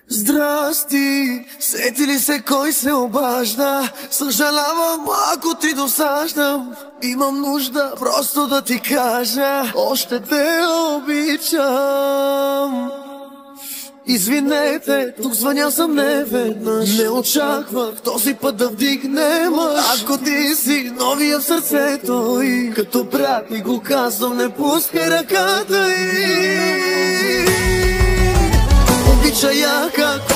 Здрасти, сети ли се кой се обажда? Съжалявам, ако ти досаждам. Имам нужда просто да ти кажа, още те обичам. Извинете, тук звъня съм неведнъж. Не очаквах този път да вдигне мъж. Ако ти си новия в сърцето и като брат ми го казвам, не пускай ръката й. Обича я как